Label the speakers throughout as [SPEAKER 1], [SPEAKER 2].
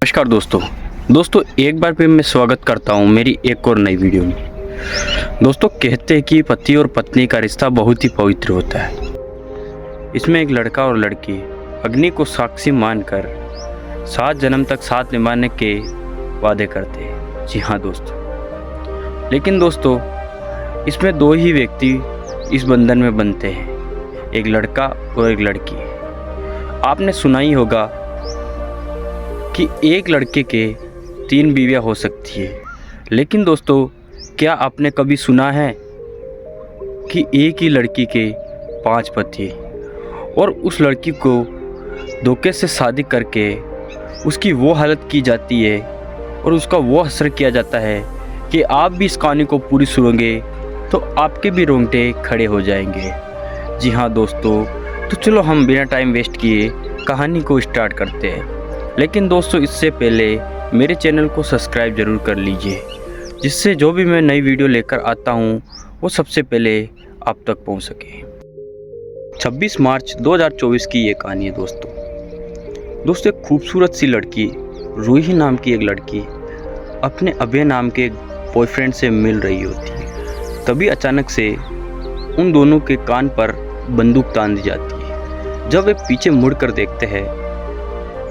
[SPEAKER 1] नमस्कार दोस्तों एक बार फिर मैं स्वागत करता हूं मेरी एक और नई वीडियो में। दोस्तों कहते हैं कि पति और पत्नी का रिश्ता बहुत ही पवित्र होता है। इसमें एक लड़का और लड़की अग्नि को साक्षी मानकर 7 जन्म तक साथ निभाने के वादे करते हैं। जी हाँ दोस्तों, लेकिन दोस्तों इसमें 2 ही व्यक्ति इस बंधन में बनते हैं, एक लड़का और एक लड़की। आपने सुना ही होगा कि एक लड़के के 3 बीवियां हो सकती है, लेकिन दोस्तों क्या आपने कभी सुना है कि एक ही लड़की के 5 पति और उस लड़की को धोखे से शादी करके उसकी वो हालत की जाती है और उसका वो असर किया जाता है कि आप भी इस कहानी को पूरी सुनोगे तो आपके भी रोंगटे खड़े हो जाएंगे। जी हाँ दोस्तों, तो चलो हम बिना टाइम वेस्ट किए कहानी को स्टार्ट करते हैं। लेकिन दोस्तों इससे पहले मेरे चैनल को सब्सक्राइब ज़रूर कर लीजिए, जिससे जो भी मैं नई वीडियो लेकर आता हूँ वो सबसे पहले आप तक पहुँच सके। 26 मार्च 2024 की ये कहानी है दोस्तों एक खूबसूरत सी लड़की, रूही नाम की एक लड़की अपने अभय नाम के बॉयफ्रेंड से मिल रही होती है। तभी अचानक से उन दोनों के कान पर बंदूक तान दी जाती है। जब वे पीछे मुड़कर देखते हैं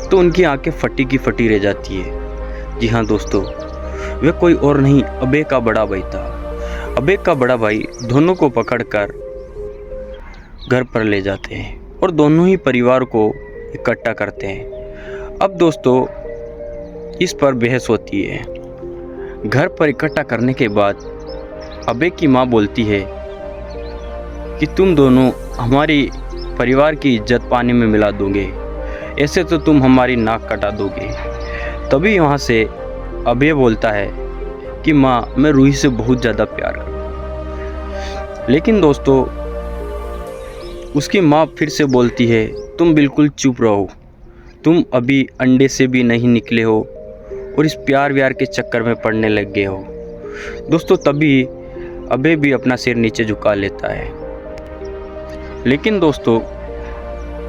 [SPEAKER 1] तो उनकी आंखें फटी की फटी रह जाती है। जी हाँ दोस्तों, वह कोई और नहीं अभय का बड़ा भाई था। अभय का बड़ा भाई दोनों को पकड़कर घर पर ले जाते हैं और दोनों ही परिवार को इकट्ठा करते हैं। अब दोस्तों इस पर बहस होती है। घर पर इकट्ठा करने के बाद अभय की माँ बोलती है कि तुम दोनों हमारी परिवार की इज्जत पानी में मिला दोगे, ऐसे तो तुम हमारी नाक कटा दोगे। तभी वहाँ से अभय बोलता है कि माँ मैं रूही से बहुत ज़्यादा प्यार करता हूँ। लेकिन दोस्तों उसकी माँ फिर से बोलती है तुम बिल्कुल चुप रहो, तुम अभी अंडे से भी नहीं निकले हो और इस प्यार व्यार के चक्कर में पड़ने लग गए हो। दोस्तों तभी अभय भी अपना सिर नीचे झुका लेता है। लेकिन दोस्तों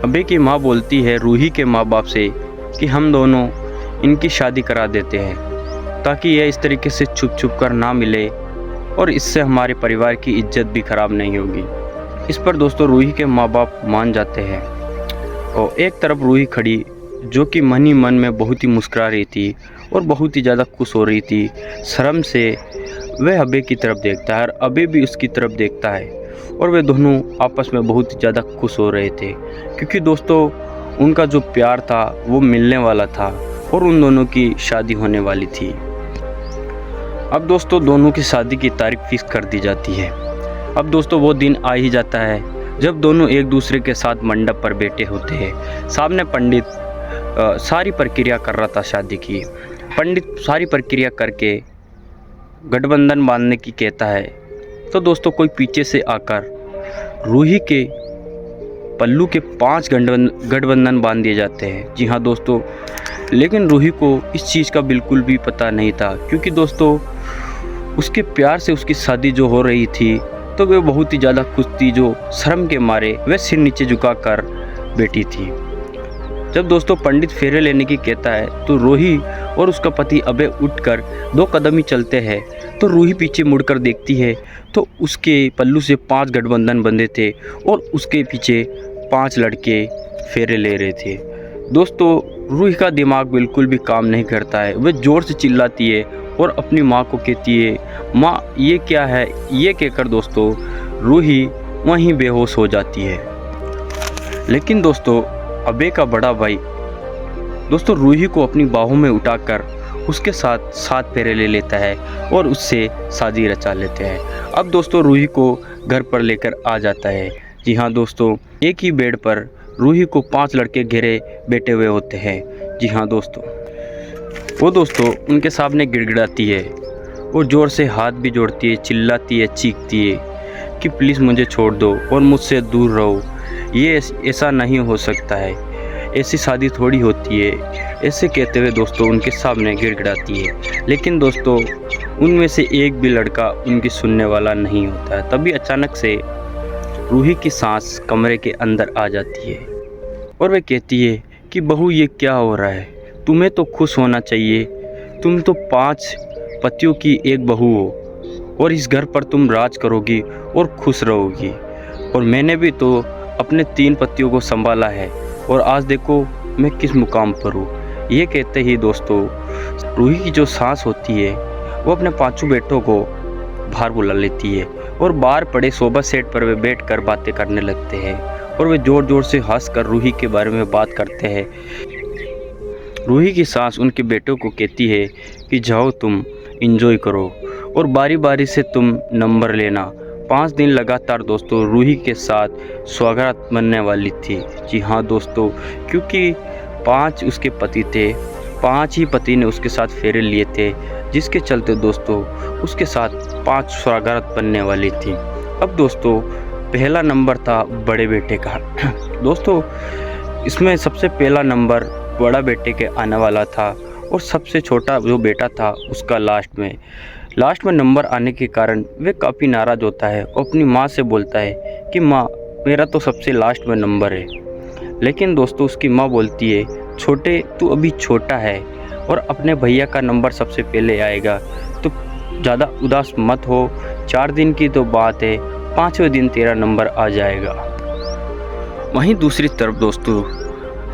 [SPEAKER 1] अभय की माँ बोलती है रूही के माँ बाप से कि हम दोनों इनकी शादी करा देते हैं ताकि यह इस तरीके से छुप छुप कर ना मिले और इससे हमारे परिवार की इज्जत भी खराब नहीं होगी। इस पर दोस्तों रूही के माँ बाप मान जाते हैं और एक तरफ रूही खड़ी जो कि मन ही मन में बहुत ही मुस्कुरा रही थी और बहुत ही ज़्यादा खुश हो रही थी। शर्म से वह अभय की तरफ देखता है और अभय भी उसकी तरफ देखता है और वे दोनों आपस में बहुत ज़्यादा खुश हो रहे थे, क्योंकि दोस्तों उनका जो प्यार था वो मिलने वाला था और उन दोनों की शादी होने वाली थी। अब दोस्तों दोनों की शादी की तारीख फिक्स कर दी जाती है। अब दोस्तों वो दिन आ ही जाता है जब दोनों एक दूसरे के साथ मंडप पर बैठे होते हैं। सामने पंडित सारी प्रक्रिया कर रहा था शादी की। पंडित सारी प्रक्रिया करके गठबंधन बांधने की कहता है तो दोस्तों कोई पीछे से आकर रूही के पल्लू के 5 गठबंधन बांध दिए जाते हैं। जी हाँ दोस्तों, लेकिन रूही को इस चीज़ का बिल्कुल भी पता नहीं था, क्योंकि दोस्तों उसके प्यार से उसकी शादी जो हो रही थी तो वह बहुत ही ज़्यादा खुश थी, जो शर्म के मारे वह सिर नीचे झुकाकर बैठी थी। जब दोस्तों पंडित फेरे लेने की कहता है तो रूही और उसका पति अभय उठकर 2 कदम ही चलते हैं तो रूही पीछे मुड़कर देखती है तो उसके पल्लू से 5 गठबंधन बंधे थे और उसके पीछे 5 लड़के फेरे ले रहे थे। दोस्तों रूही का दिमाग बिल्कुल भी काम नहीं करता है। वह ज़ोर से चिल्लाती है और अपनी माँ को कहती है माँ ये क्या है। ये कहकर दोस्तों रूही वहीं बेहोश हो जाती है। लेकिन दोस्तों अभय का बड़ा भाई दोस्तों रूही को अपनी बाहों में उठाकर उसके साथ 7 फेरे ले लेता है और उससे शादी रचा लेते हैं। अब दोस्तों रूही को घर पर लेकर आ जाता है। जी हाँ दोस्तों, एक ही बेड पर रूही को 5 लड़के घेरे बैठे हुए होते हैं। जी हाँ दोस्तों, वो दोस्तों उनके सामने गिड़गिड़ाती है और ज़ोर से हाथ भी जोड़ती है, चिल्लाती है, चीखती है कि प्लीज़ मुझे छोड़ दो और मुझसे दूर रहो। ये ऐसा नहीं हो सकता है, ऐसी शादी थोड़ी होती है। ऐसे कहते हुए दोस्तों उनके सामने गिड़गिड़ाती है। लेकिन दोस्तों उनमें से एक भी लड़का उनकी सुनने वाला नहीं होता है। तभी अचानक से रूही की सांस कमरे के अंदर आ जाती है और वह कहती है कि बहू ये क्या हो रहा है, तुम्हें तो खुश होना चाहिए, तुम तो 5 पतियों की एक बहू हो और इस घर पर तुम राज करोगी और खुश रहोगी। और मैंने भी तो अपने 3 पतियों को संभाला है और आज देखो मैं किस मुकाम पर हूँ। ये कहते ही दोस्तों रूही की जो सास होती है वो अपने 5 बेटों को बाहर बुला लेती है और बाहर पड़े सोफा सेट पर वे बैठकर बातें करने लगते हैं और वे ज़ोर ज़ोर से हंसकर रूही के बारे में बात करते हैं। रूही की सास उनके बेटों को कहती है कि जाओ तुम इंजॉय करो और बारी बारी से तुम नंबर लेना। 5 दिन लगातार दोस्तों रूही के साथ स्वागत बनने वाली थी। जी हाँ दोस्तों, क्योंकि 5 उसके पति थे, 5 ही पति ने उसके साथ फेरे लिए थे, जिसके चलते दोस्तों उसके साथ 5 स्वागत बनने वाली थी। अब दोस्तों पहला नंबर था बड़े बेटे का। दोस्तों इसमें सबसे पहला नंबर बड़ा बेटे के आने वाला था और सबसे छोटा जो बेटा था उसका लास्ट में नंबर आने के कारण वे काफ़ी नाराज़ होता है और अपनी माँ से बोलता है कि माँ मेरा तो सबसे लास्ट में नंबर है। लेकिन दोस्तों उसकी माँ बोलती है छोटे तू अभी छोटा है और अपने भैया का नंबर सबसे पहले आएगा, तो ज़्यादा उदास मत हो, 4 दिन की तो बात है, 5वें दिन तेरा नंबर आ जाएगा। वहीं दूसरी तरफ दोस्तों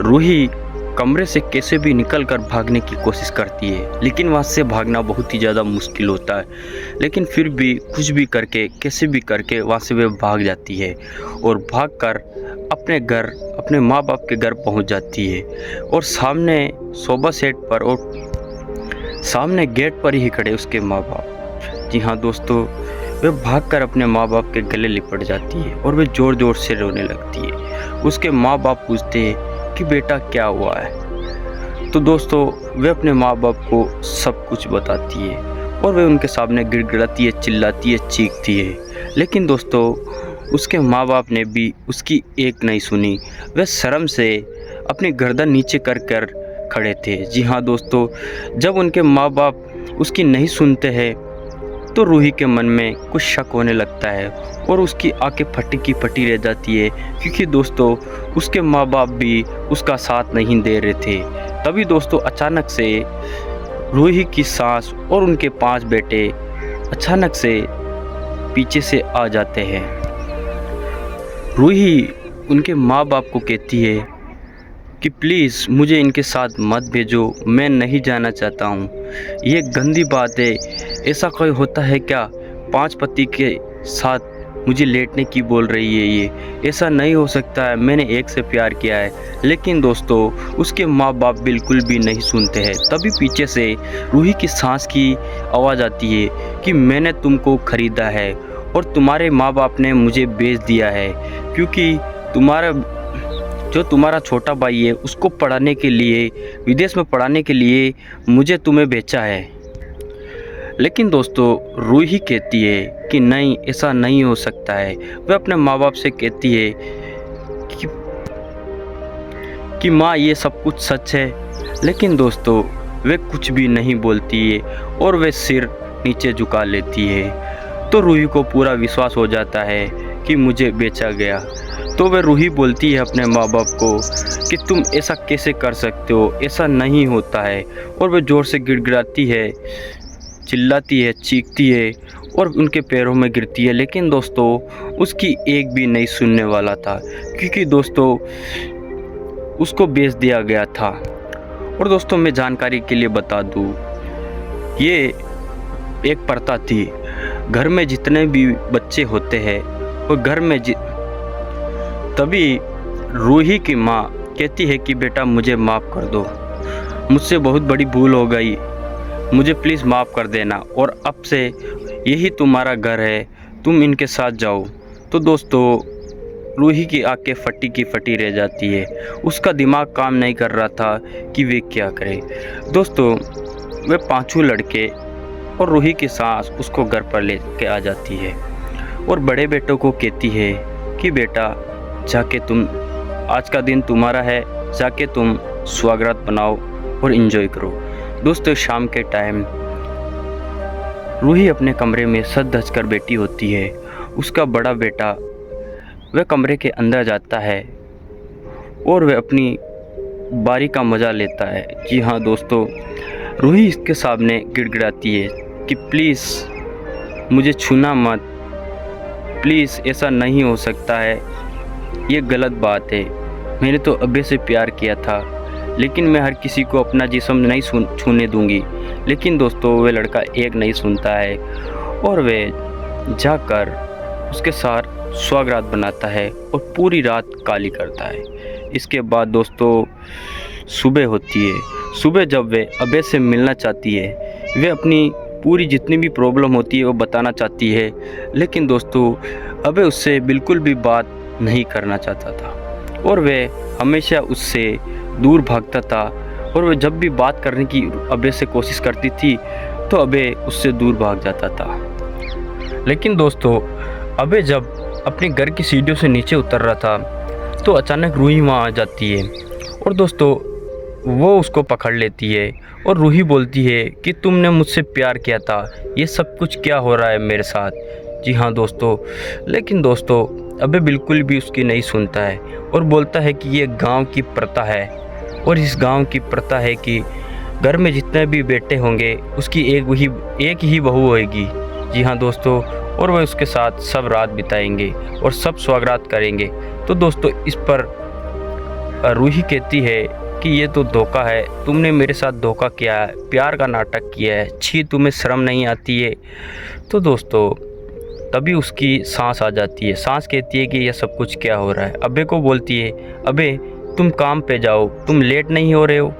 [SPEAKER 1] रूही कमरे से कैसे भी निकलकर भागने की कोशिश करती है, लेकिन वहाँ से भागना बहुत ही ज़्यादा मुश्किल होता है। लेकिन फिर भी कुछ भी करके कैसे भी करके वहाँ से वे भाग जाती है और भागकर अपने घर अपने माँ बाप के घर पहुँच जाती है और सामने सोफा सेट पर और सामने गेट पर ही खड़े उसके माँ बाप। जी हाँ दोस्तों, वे भागकर अपने माँ बाप के गले लिपट जाती है और वे ज़ोर ज़ोर से रोने लगती है। उसके माँ बाप पूछते हैं कि बेटा क्या हुआ है, तो दोस्तों वे अपने माँ बाप को सब कुछ बताती है और वे उनके सामने गिड़गिड़ाती है, चिल्लाती है, चीखती है। लेकिन दोस्तों उसके माँ बाप ने भी उसकी एक नहीं सुनी, वे शर्म से अपनी गर्दन नीचे कर कर खड़े थे। जी हाँ दोस्तों, जब उनके माँ बाप उसकी नहीं सुनते हैं तो रूही के मन में कुछ शक होने लगता है और उसकी आंखें फटी की फटी रह जाती है, क्योंकि दोस्तों उसके माँ बाप भी उसका साथ नहीं दे रहे थे। तभी दोस्तों अचानक से रूही की सास और उनके 5 बेटे अचानक से पीछे से आ जाते हैं। रूही उनके माँ बाप को कहती है कि प्लीज़ मुझे इनके साथ मत भेजो, मैं नहीं जाना चाहता हूँ, ये गंदी बात है, ऐसा कोई होता है क्या, 5 पति के साथ मुझे लेटने की बोल रही है ये, ऐसा नहीं हो सकता है, मैंने एक से प्यार किया है। लेकिन दोस्तों उसके माँ बाप बिल्कुल भी नहीं सुनते हैं। तभी पीछे से रूही की सांस की आवाज़ आती है कि मैंने तुमको ख़रीदा है और तुम्हारे माँ बाप ने मुझे बेच दिया है, क्योंकि तुम्हारा छोटा भाई है उसको पढ़ाने के लिए विदेश में पढ़ाने के लिए मुझे तुम्हें बेचा है। लेकिन दोस्तों रूही कहती है कि नहीं, ऐसा नहीं हो सकता है। वह अपने माँ बाप से कहती है कि माँ ये सब कुछ सच है। लेकिन दोस्तों वे कुछ भी नहीं बोलती है और वे सिर नीचे झुका लेती है। तो रूही को पूरा विश्वास हो जाता है कि मुझे बेचा गया। तो वह रूही बोलती है अपने माँ बाप को कि तुम ऐसा कैसे कर सकते हो, ऐसा नहीं होता है। और वह ज़ोर से गिड़गिड़ाती है, चिल्लाती है, चीखती है और उनके पैरों में गिरती है। लेकिन दोस्तों उसकी एक भी नहीं सुनने वाला था, क्योंकि दोस्तों उसको बेच दिया गया था। और दोस्तों मैं जानकारी के लिए बता दूँ, ये एक प्रथा थी, घर में जितने भी बच्चे होते हैं वो घर में तभी रूही की माँ कहती है कि बेटा मुझे माफ़ कर दो, मुझसे बहुत बड़ी भूल हो गई, मुझे प्लीज़ माफ़ कर देना और अब से यही तुम्हारा घर है, तुम इनके साथ जाओ। तो दोस्तों रूही की आंखें फटी की फटी रह जाती है, उसका दिमाग काम नहीं कर रहा था कि वे क्या करे। दोस्तों वे 5 लड़के और रूही की सास उसको घर पर ले के आ जाती है और बड़े बेटों को कहती है कि बेटा जाके तुम, आज का दिन तुम्हारा है, जाके तुम स्वागत बनाओ और इन्जॉय करो। दोस्तों शाम के टाइम रूही अपने कमरे में सज धज कर बैठी होती है। उसका बड़ा बेटा वह कमरे के अंदर जाता है और वह अपनी बारी का मज़ा लेता है। जी हाँ दोस्तों, रूही इसके सामने गिड़गिड़ाती है कि प्लीज़ मुझे छूना मत, प्लीज़ ऐसा नहीं हो सकता है, ये गलत बात है। मैंने तो अबे से प्यार किया था, लेकिन मैं हर किसी को अपना जिस्म नहीं छूने दूंगी। लेकिन दोस्तों वह लड़का एक नहीं सुनता है और वह जाकर उसके साथ स्वागरात बनाता है और पूरी रात काली करता है। इसके बाद दोस्तों सुबह होती है। सुबह जब वे अबे से मिलना चाहती है, वे अपनी पूरी जितनी भी प्रॉब्लम होती है वो बताना चाहती है, लेकिन दोस्तों अबे उससे बिल्कुल भी बात नहीं करना चाहता था और वह हमेशा उससे दूर भागता था। और वह जब भी बात करने की अबे से कोशिश करती थी तो अबे उससे दूर भाग जाता था। लेकिन दोस्तों अबे जब अपने घर की सीढ़ियों से नीचे उतर रहा था तो अचानक रूही वहाँ आ जाती है और दोस्तों वो उसको पकड़ लेती है और रूही बोलती है कि तुमने मुझसे प्यार किया था, ये सब कुछ क्या हो रहा है मेरे साथ। जी हाँ दोस्तों, लेकिन दोस्तों अबे बिल्कुल भी उसकी नहीं सुनता है और बोलता है कि ये गांव की प्रथा है और इस गांव की प्रथा है कि घर में जितने भी बेटे होंगे उसकी एक ही बहू होएगी। जी हाँ दोस्तों, और वह उसके साथ सब रात बिताएंगे और सब स्वागत करेंगे। तो दोस्तों इस पर रूही कहती है कि ये तो धोखा है, तुमने मेरे साथ धोखा किया है, प्यार का नाटक किया है, छी तुम्हें शर्म नहीं आती है। तो दोस्तों तभी उसकी सांस आ जाती है। सांस कहती है कि यह सब कुछ क्या हो रहा है। अबे को बोलती है अबे तुम काम पे जाओ, तुम लेट नहीं हो रहे हो।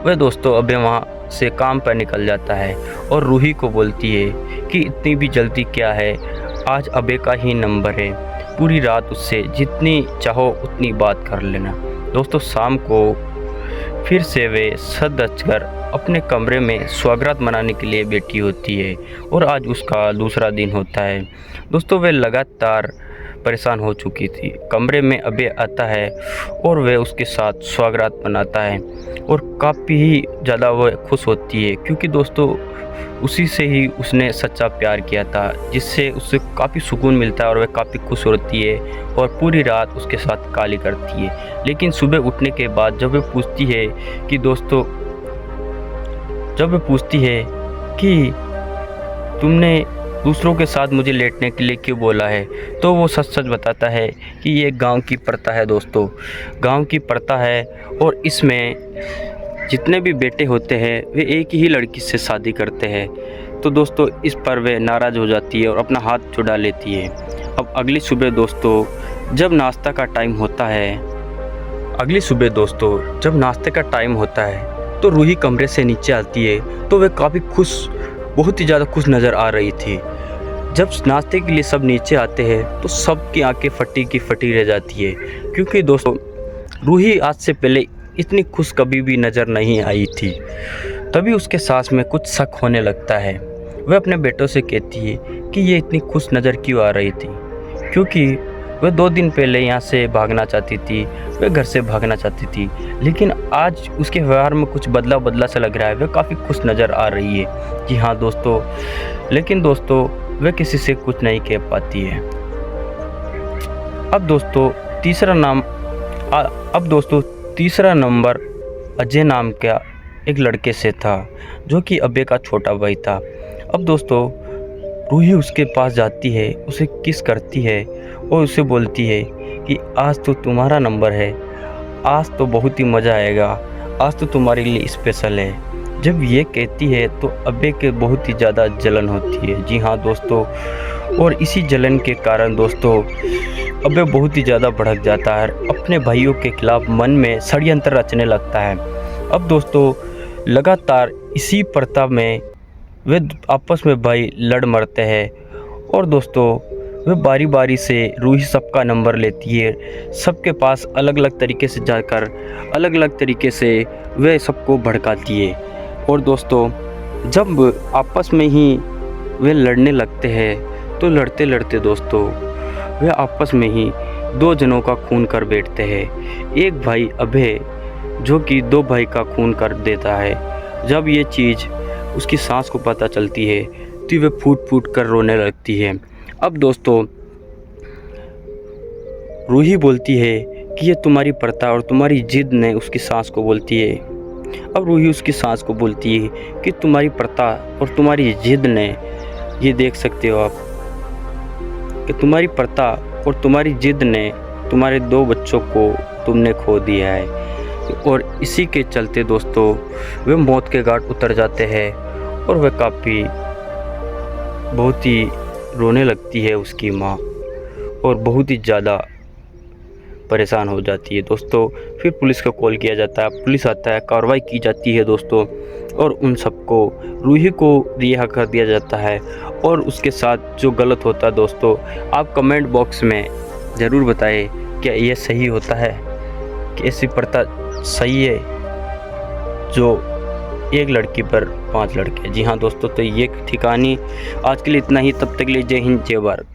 [SPEAKER 1] वह दोस्तों अबे वहाँ से काम पर निकल जाता है और रूही को बोलती है कि इतनी भी जल्दी क्या है, आज अबे का ही नंबर है, पूरी रात उससे जितनी चाहो उतनी बात कर लेना। दोस्तों शाम को फिर से वे सज कर अपने कमरे में स्वागत मनाने के लिए बैठी होती है और आज उसका दूसरा दिन होता है। दोस्तों वे लगातार परेशान हो चुकी थी। कमरे में अबे आता है और वह उसके साथ स्वागत मनाता है और काफ़ी ही ज़्यादा वह खुश होती है, क्योंकि दोस्तों उसी से ही उसने सच्चा प्यार किया था, जिससे उससे काफ़ी सुकून मिलता है और वह काफ़ी खुश होती है और पूरी रात उसके साथ काली करती है। लेकिन सुबह उठने के बाद जब वह पूछती है कि तुमने दूसरों के साथ मुझे लेटने के लिए क्यों बोला है, तो वो सच सच बताता है कि ये गांव की प्रथा है। दोस्तों गांव की प्रथा है और इसमें जितने भी बेटे होते हैं वे एक ही लड़की से शादी करते हैं। तो दोस्तों इस पर वे नाराज़ हो जाती है और अपना हाथ छुड़ा लेती है। अब अगली सुबह दोस्तों जब नाश्ता का टाइम होता है तो रूही कमरे से नीचे आती है तो वह काफ़ी खुश, बहुत ही ज़्यादा खुश नज़र आ रही थी। जब नाश्ते के लिए सब नीचे आते हैं तो सबकी आंखें फटी की फटी रह जाती है, क्योंकि दोस्तों रूही आज से पहले इतनी खुश कभी भी नज़र नहीं आई थी। तभी उसके सांस में कुछ शक होने लगता है। वह अपने बेटों से कहती है कि ये इतनी खुश नज़र क्यों आ रही थी, क्योंकि वह 2 दिन पहले यहाँ से भागना चाहती थी, वह घर से भागना चाहती थी, लेकिन आज उसके व्यवहार में कुछ बदला सा लग रहा है, वह काफ़ी खुश नज़र आ रही है। जी हाँ दोस्तों, लेकिन दोस्तों वह किसी से कुछ नहीं कह पाती है। अब दोस्तों तीसरा नंबर अजय नाम का एक लड़के से था, जो कि अबे का छोटा भाई था। अब दोस्तों रूही उसके पास जाती है, उसे किस करती है और उसे बोलती है कि आज तो तुम्हारा नंबर है, आज तो बहुत ही मज़ा आएगा, आज तो तुम्हारे लिए स्पेशल है। जब ये कहती है तो अबे के बहुत ही ज़्यादा जलन होती है। जी हाँ दोस्तों, और इसी जलन के कारण दोस्तों अबे बहुत ही ज़्यादा भड़क जाता है, अपने भाइयों के खिलाफ मन में षड्यंत्र रचने लगता है। अब दोस्तों लगातार इसी प्रथा में वे आपस में भाई लड़ मरते हैं और दोस्तों वे बारी बारी से रूही सबका नंबर लेती है, सबके पास अलग अलग तरीके से जाकर अलग अलग तरीके से वे सबको भड़काती है। और दोस्तों जब आपस में ही वे लड़ने लगते हैं तो लड़ते लड़ते दोस्तों वे आपस में ही 2 जनों का खून कर बैठते हैं। एक भाई अभय जो कि 2 भाई का खून कर देता है। जब ये चीज़ उसकी सास को पता चलती है तो वे फूट फूट कर रोने लगती है। अब दोस्तों रूही बोलती है कि ये तुम्हारी प्रथा और तुम्हारी जिद ने उसकी सास को बोलती है। अब रूही उसकी सास को बोलती है कि तुम्हारी प्रथा और तुम्हारी जिद ने, ये देख सकते हो आप कि तुम्हारी प्रथा और तुम्हारी जिद ने तुम्हारे 2 बच्चों को तुमने खो दिया है। और इसी के चलते दोस्तों वे मौत के घाट उतर जाते हैं और वह काफ़ी बहुत ही रोने लगती है उसकी माँ, और बहुत ही ज़्यादा परेशान हो जाती है दोस्तों। फिर पुलिस को कॉल किया जाता है, पुलिस आता है, कार्रवाई की जाती है दोस्तों, और उन सबको, रूही को रिहा कर दिया जाता है। और उसके साथ जो गलत होता है दोस्तों, आप कमेंट बॉक्स में ज़रूर बताएं क्या ये सही होता है, कि ऐसी प्रथा सही है जो एक लड़की पर 5 लड़के। जी हाँ दोस्तों, तो ये ठिकानी आज के लिए इतना ही। तब तक के लिए जय हिंद, जय भारत।